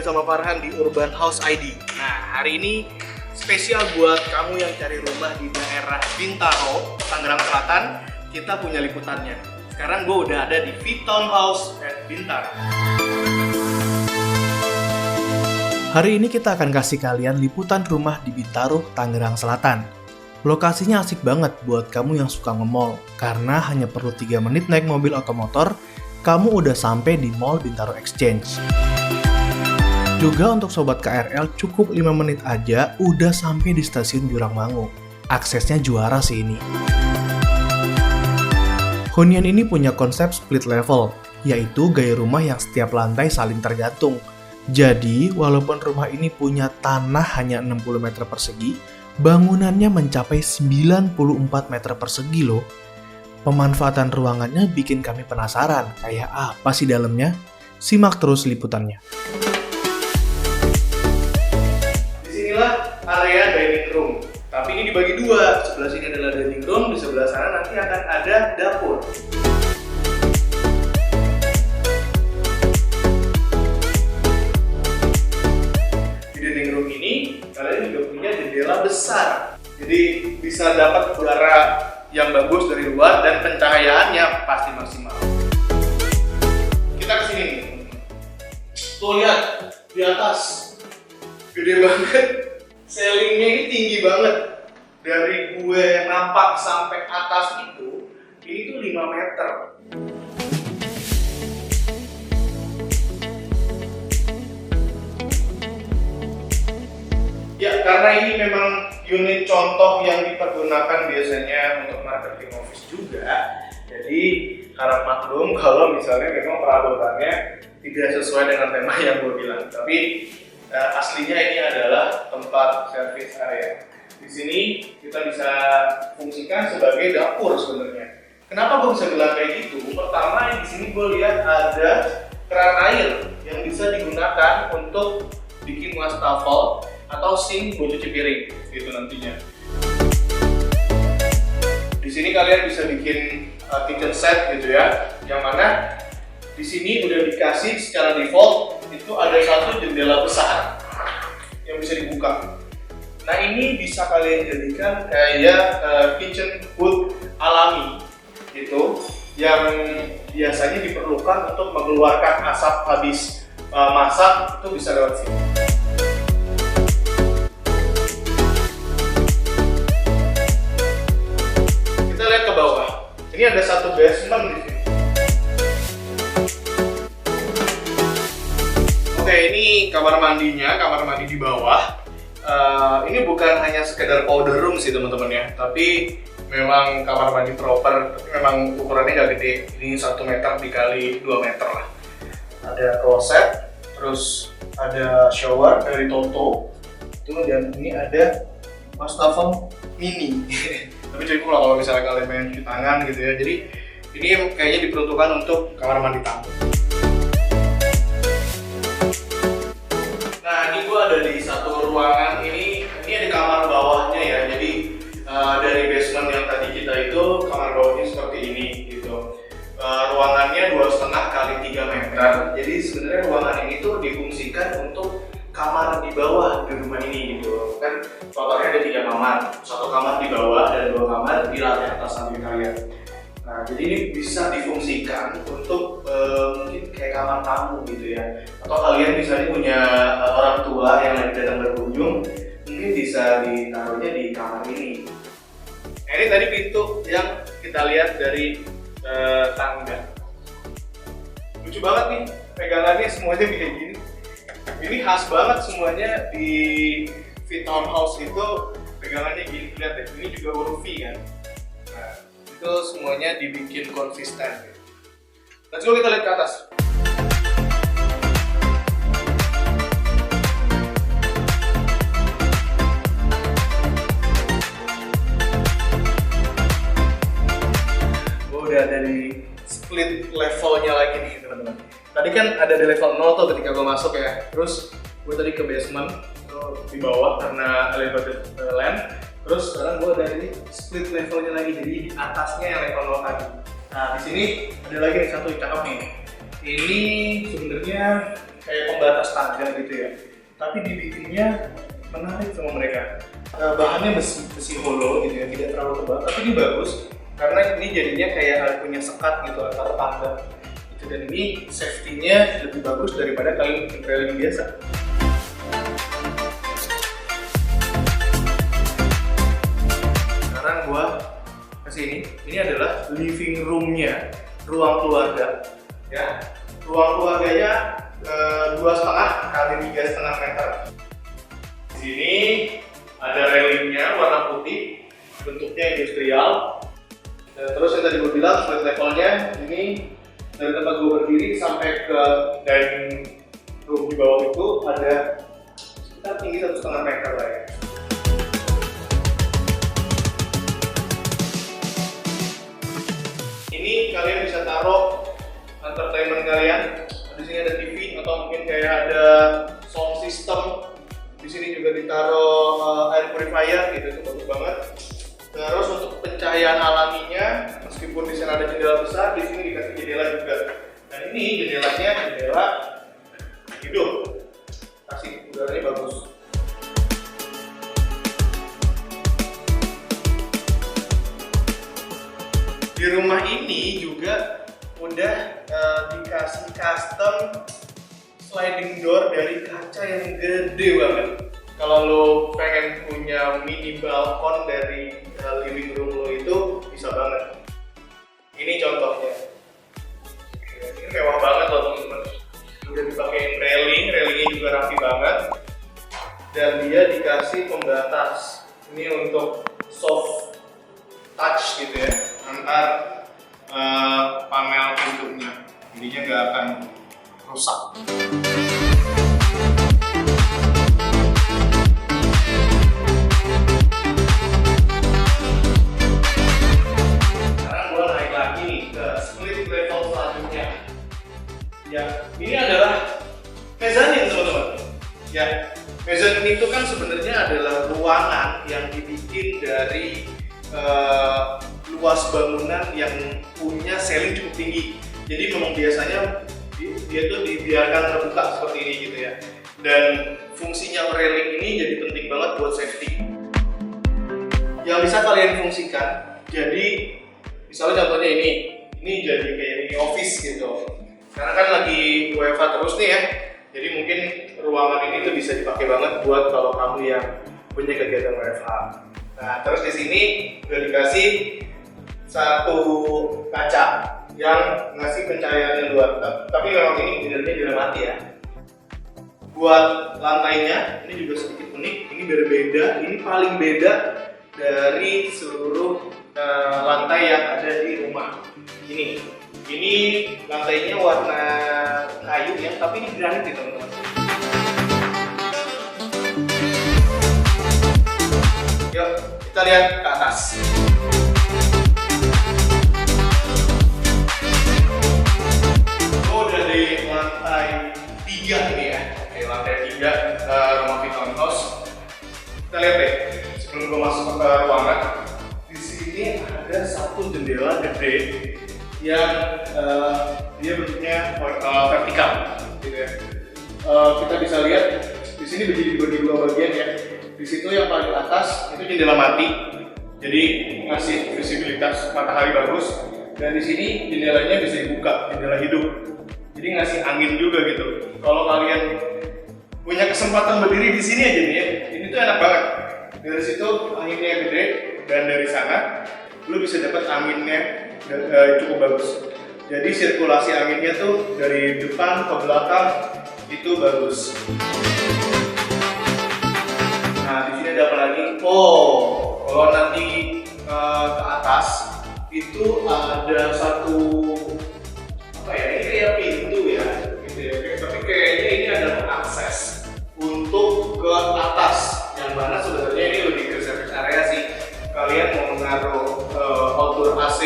sama Farhan di Urban House ID. Nah, hari ini spesial buat kamu yang cari rumah di daerah Bintaro, Tangerang Selatan. Kita punya liputannya. Sekarang gue udah ada di V-Townhouse at Bintaro. Hari ini kita akan kasih kalian liputan rumah di Bintaro, Tangerang Selatan. Lokasinya asik banget buat kamu yang suka nge-mall, karena hanya perlu 3 menit naik mobil atau motor, kamu udah sampai di Mall Bintaro Exchange. Juga untuk sobat KRL cukup 5 menit aja udah sampai di stasiun Jurangmangu. Aksesnya juara sih ini. Hunian ini punya konsep split level, yaitu gaya rumah yang setiap lantai saling tergantung. Jadi, walaupun rumah ini punya tanah hanya 60 meter persegi, bangunannya mencapai 94 meter persegi loh. Pemanfaatan ruangannya bikin kami penasaran, kayak apa sih dalamnya? Simak terus liputannya. Disinilah area dining room, tapi ini dibagi dua. Sebelah sini adalah dining room, di sebelah sana nanti akan ada dapur. Di dining room ini, kalian juga punya jendela besar. Jadi bisa dapat udara yang bagus dari luar dan pencahayaannya pasti maksimal. Kita kesini nih. Tuh lihat di atas, gede banget. Ceilingnya ini tinggi banget. Dari gue nampak sampai atas itu, ini tuh 5 meter. Ya, karena ini memang unit contoh yang dipergunakan biasanya untuk marketing office juga. Jadi harap maklum kalau misalnya memang perabotannya tidak sesuai dengan tema yang gue bilang. Tapi aslinya ini adalah tempat service area. Di sini kita bisa fungsikan sebagai dapur sebenarnya. Kenapa gue bisa bilang kayak gitu? Pertama, di sini gue lihat ada keran air yang bisa digunakan untuk bikin wastafel atau sink buat cuci piring gitu nantinya. Di sini kalian bisa bikin kitchen set gitu ya, yang mana di sini udah dikasih secara default itu ada satu jendela besar yang bisa dibuka. Nah, ini bisa kalian jadikan kayak kitchen hood alami gitu, yang biasanya diperlukan untuk mengeluarkan asap habis masak, itu bisa lewat sini. Ini ada satu basement di sini. Oke, ini kamar mandinya, kamar mandi di bawah. Ini bukan hanya sekedar powder room sih teman-teman ya, tapi memang kamar mandi proper. Tapi memang ukurannya nggak gede. Ini 1 meter dikali 2 meter lah. Ada kloset, terus ada shower dari Toto. Itu, dan ini ada wastafel mini. Tapi cukup lah kalau misalnya kalian pengen cuci tangan gitu ya. Jadi ini kayaknya diperuntukkan untuk kamar mandi tamu. Nah, ini gua ada di satu ruangan ini ada kamar bawahnya ya. Jadi dari basement yang tadi kita itu, kamar bawahnya seperti ini gitu. Ruangannya 2,5 kali 3 meter. Jadi sebenarnya ruangan ini tuh difungsikan untuk kamar di bawah di rumah ini gitu. Kan totalnya ada 3 kamar, 1 kamar di bawah dan 2 kamar di lantai atas samping kalian. Nah, jadi ini bisa difungsikan untuk mungkin kayak kamar tamu gitu ya. Atau kalian misalnya punya orang tua yang lagi datang berkunjung, mungkin bisa ditaruhnya di kamar ini. Nah, ini tadi pintu yang kita lihat dari tangga. Lucu banget nih, pegangannya semuanya kayak gini. Ini khas banget semuanya di V-Townhouse itu, pegangannya gini, lihat deh, ini juga huruf V kan. Nah, itu semuanya dibikin konsisten. Let's go, kita lihat ke atas. Gue udah ada di split levelnya lagi nih teman-teman. Tadi kan ada di level 0 tuh ketika gue masuk ya. Terus gue tadi ke basement di bawah karena elevated land. Terus sekarang gue ada di split levelnya lagi, jadi di atasnya yang level 0 tadi. Nah, di sini ada lagi nih satu cakep nih. Ini sebenarnya kayak pembatas tangga gitu ya. Tapi dibikinnya menarik sama mereka. Bahannya besi hollow gitu ya, tidak terlalu tebal, tapi ini bagus karena ini jadinya kayak punya sekat gitu antara tangga. Gitu. Dan ini safety-nya lebih bagus daripada kain railing biasa. Sekarang gua kesini. Ini adalah living room-nya, ruang keluarga. Ya, ruang keluarganya 2,5 kali 3,5 meter. Di sini ada railingnya warna putih, bentuknya industrial. Dan terus yang tadi gue bilang, split levelnya ini dari tempat gue berdiri sampai ke dining room di bawah itu ada sekitar tinggi 1,5 meter lah ya. Ini kalian bisa taruh entertainment kalian. Di sini ada TV atau mungkin kayak ada sound system. Di sini juga ditaruh air purifier gitu, itu bagus banget. Terus untuk pencahayaan alaminya, meskipun di sana ada jendela besar, di sini dikasih jendela juga. Dan ini jendelanya jendela hidup, kasih udaranya bagus. Di rumah ini juga udah dikasih custom sliding door dari kaca yang gede banget. Kalau lo pengen punya mini balkon dari living room lo itu bisa banget. Ini contohnya. Ini mewah banget loh teman-teman. Udah dipakein railingnya juga rapi banget. Dan dia dikasih pembatas. Ini untuk soft touch gitu ya, antar panel pintunya. Jadinya nggak akan rusak. Sekarang gua naik lagi nih ke split level selanjutnya. Ya, ini adalah mezzanine teman-teman. Ya, mezzanine itu kan sebenarnya adalah ruangan yang dibikin dari luas bangunan yang punya ceiling cukup tinggi. Jadi memang biasanya dia tuh dibiarkan terbuka seperti ini gitu ya. Dan fungsinya railing ini jadi penting banget buat safety. Yang bisa kalian fungsikan, jadi misalnya contohnya ini jadi kayak mini office gitu. Karena kan lagi WFH terus nih ya. Jadi mungkin ruangan ini tuh bisa dipakai banget buat kalau kamu yang punya kegiatan WFH. Nah, terus di sini udah dikasih satu kaca yang ngasih pencahayaan luar. Tapi memang ini jendela mati ya. Buat lantainya ini juga sedikit unik. Ini berbeda. Ini paling beda dari seluruh lantai yang ada di rumah. Ini lantainya warna kayu ya, tapi ini granit nih teman-teman. Yuk, kita lihat ke atas. Oh, udah di lantai 3 ini ya. Oke, lantai 3 rumah Piton House. Kita lihat deh, sebelum gue masuk ke ruangan. Di sini ada satu jendela gede yang dia bentuknya vertikal, gitu ya. Kita bisa lihat di sini dibagi dua bagian ya. Di situ yang paling atas itu jendela mati, jadi ngasih visibilitas matahari bagus. Dan di sini jendelanya bisa dibuka, jendela hidup, jadi ngasih angin juga gitu. Kalau kalian punya kesempatan berdiri di sini aja nih ya, ini tuh enak banget. Dari situ anginnya gede, dan dari sana lu bisa dapat anginnya cukup bagus. Jadi sirkulasi anginnya tuh dari depan ke belakang itu bagus. Nah, di sini ada apa lagi? Oh, kalau nanti ke atas itu ada satu apa ya? Ini kayak pintu ya, gitu ya. Tapi kayaknya ini adalah akses untuk ke atas, yang mana sebenarnya ini lebih ke service area sih. Kalian mau menaruh outdoor AC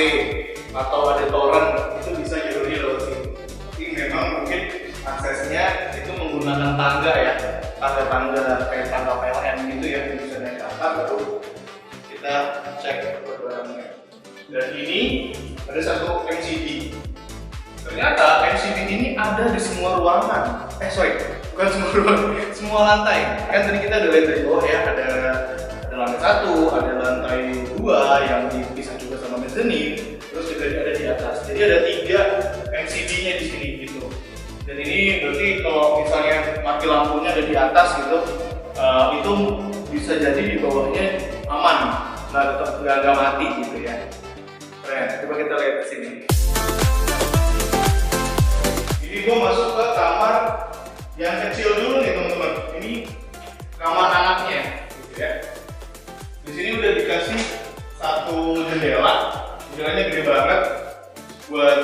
atau ada toren itu bisa jalurnya lewat sini. Tapi memang mungkin aksesnya itu menggunakan tangga ya. Tangga-tangga kayak tangga PLN gitu ya, yang bisa naik ke atas, baru kita cek barangnya. Dan ini ada satu MCD. Ternyata MCD ini ada di semua ruangan. bukan semua ruangan, semua lantai. Kan tadi kita udah lihat dari bawah ya, ada lantai 1, ada lantai 2 yang dipisah juga sama mezzanine, terus juga ada di atas. Jadi ada 3 MCD-nya di sini gitu. Dan ini berarti kalau misalnya mati lampunya ada di atas gitu, itu bisa jadi di bawahnya aman, nggak mati gitu ya. Keren. Coba kita lihat ke sini. Jadi gua masuk ke kamar yang kecil dulu nih teman-teman. Ini kamar anaknya, gitu ya. Di sini udah dikasih satu jendelanya gede banget buat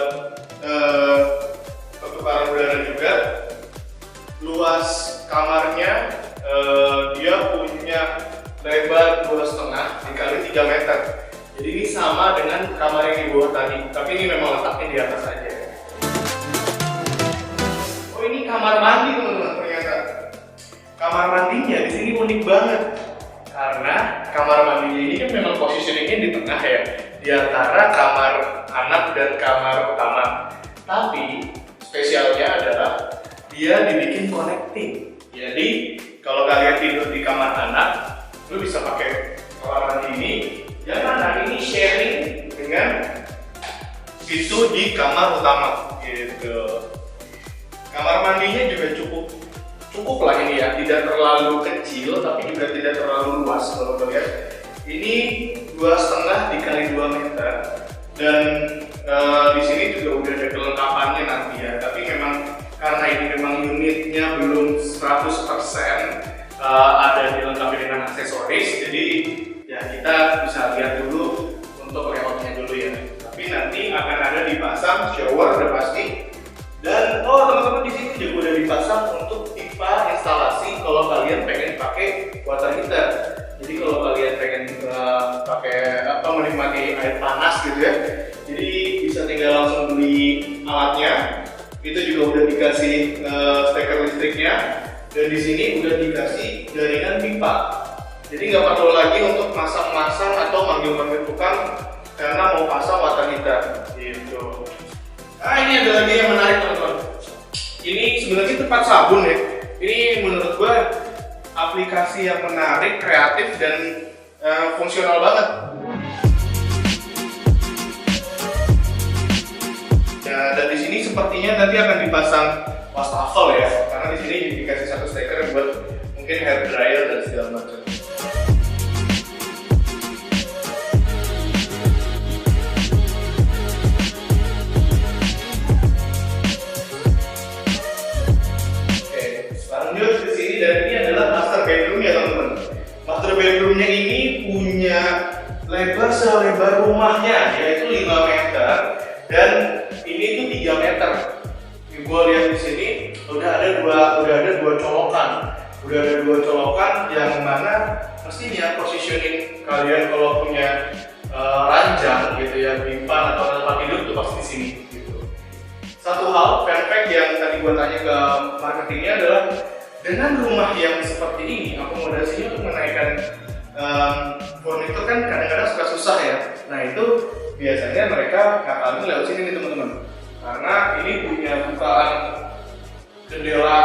pertukaran udara juga. Luas kamarnya dia punya lebar 2,5 dikali 3 meter. Jadi ini sama dengan kamar yang di bawah tadi, tapi ini memang letaknya di atas aja. Oh, ini kamar mandi teman-teman. Ternyata kamar mandinya di sini unik banget karena kamar mandinya ini kan memang positioningnya di tengah ya, di antara kamar anak dan kamar utama. Tapi spesialnya adalah dia dibikin connecting. Jadi kalau kalian tidur di kamar anak, lu bisa pakai kamar mandi ini. Dan anak ini sharing dengan pintu di kamar utama gitu. Kamar mandinya juga cukup lah ini ya, tidak terlalu kecil tapi juga tidak terlalu luas. Kalau kalian ini 2,5 dikali 2 meter dan di sini juga udah ada kelengkapannya nanti ya. Tapi memang karena ini memang unitnya belum 100% ada dilengkapi dengan aksesoris, jadi ya kita bisa lihat dulu untuk layoutnya dulu ya. Tapi nanti akan ada dipasang shower udah pasti. Dan teman-teman di sini juga udah dipasang untuk pipa instalasi kalau kalian pengen pakai water heater. Jadi kalau kalian pengen pakai menikmati air panas gitu ya, jadi bisa tinggal langsung beli alatnya. Itu juga udah dikasih steker listriknya, dan di sini udah dikasih jaringan pipa. Jadi nggak perlu lagi untuk masang-masang atau manggil-manggil tukang karena mau pasang water heater gitu. Ini ada lagi yang menarik teman-teman. Ini sebenarnya tempat sabun ya. Ini menurut gue aplikasi yang menarik, kreatif dan fungsional banget. Ya, dan di sini sepertinya nanti akan dipasang wastafel ya, karena di sini dikasih satu steker buat mungkin hair dryer dan segala macam. Bedroomnya ini punya lebar selebar rumahnya, yaitu 5 meter, dan ini tuh 3 meter. Gue lihat di sini udah ada dua colokan, yang mana mestinya positioning kalian kalau punya ranjang gitu ya, bimpan atau tempat tidur tuh pasti di sini gitu. Satu hal fun fact yang tadi gue tanya ke marketingnya adalah dengan rumah yang seperti ini, akomodasinya untuk menaikkan furnitur kan kadang-kadang suka susah ya. Nah itu biasanya mereka ngakalin lewat sini nih teman-teman, karena ini punya bukaan jendela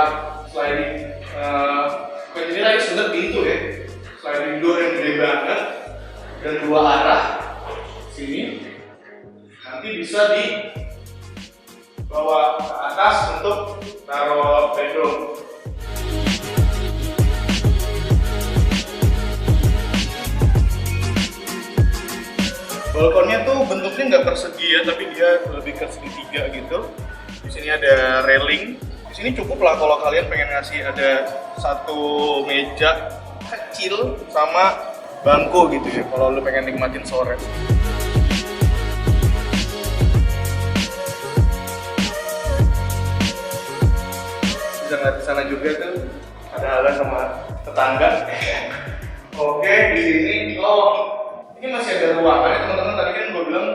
sliding, bukan jendela ini sebenarnya pintu ya, sliding door yang gede banget dan 2 arah sini. Nanti bisa dibawa ke atas untuk taruh bedroom. Balkonnya tuh bentuknya nggak persegi ya, tapi dia lebih ke segitiga gitu. Di sini ada railing. Di sini cukup lah kalau kalian pengen ngasih ada satu meja kecil sama bangku gitu ya, kalau lu pengen nikmatin sore. Bisa ngeliat di sana juga tuh ada halan sama tetangga. Oke, di sini ini masih ada ruangan ya teman-teman. Tadi kan gue bilang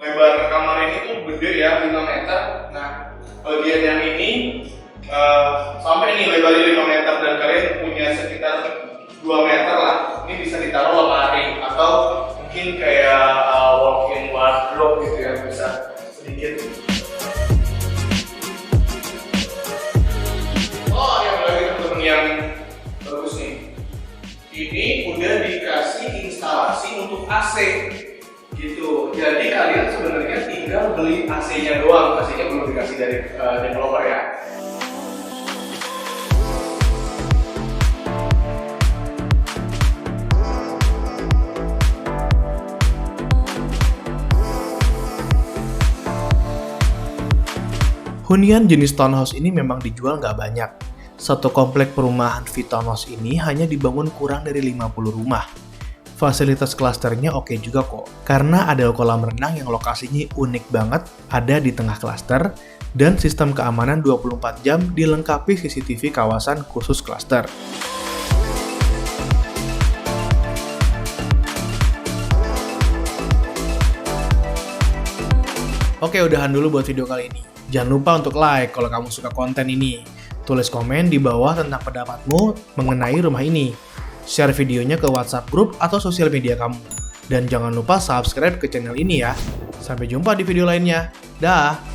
lebar kamar ini tuh gede ya, 5 meter. Nah, bagian yang ini sampai ini lebarnya 5 meter dan kalian punya sekitar 2 meter lah. Ini bisa ditaruh lemari atau mungkin kayak walk-in wardrobe gitu ya, bisa sedikit. AC gitu. Jadi kalian sebenarnya tinggal beli AC-nya doang, AC-nya belum dikasih dari developer ya. Hunian jenis townhouse ini memang dijual nggak banyak. Satu komplek perumahan V-Townhouse ini hanya dibangun kurang dari 50 rumah. Fasilitas klasternya oke juga kok, karena ada kolam renang yang lokasinya unik banget, ada di tengah klaster, dan sistem keamanan 24 jam dilengkapi CCTV kawasan khusus klaster. Oke, udahan dulu buat video kali ini. Jangan lupa untuk like kalau kamu suka konten ini. Tulis komen di bawah tentang pendapatmu mengenai rumah ini. Share videonya ke WhatsApp grup atau sosial media kamu. Dan jangan lupa subscribe ke channel ini ya. Sampai jumpa di video lainnya. Dah!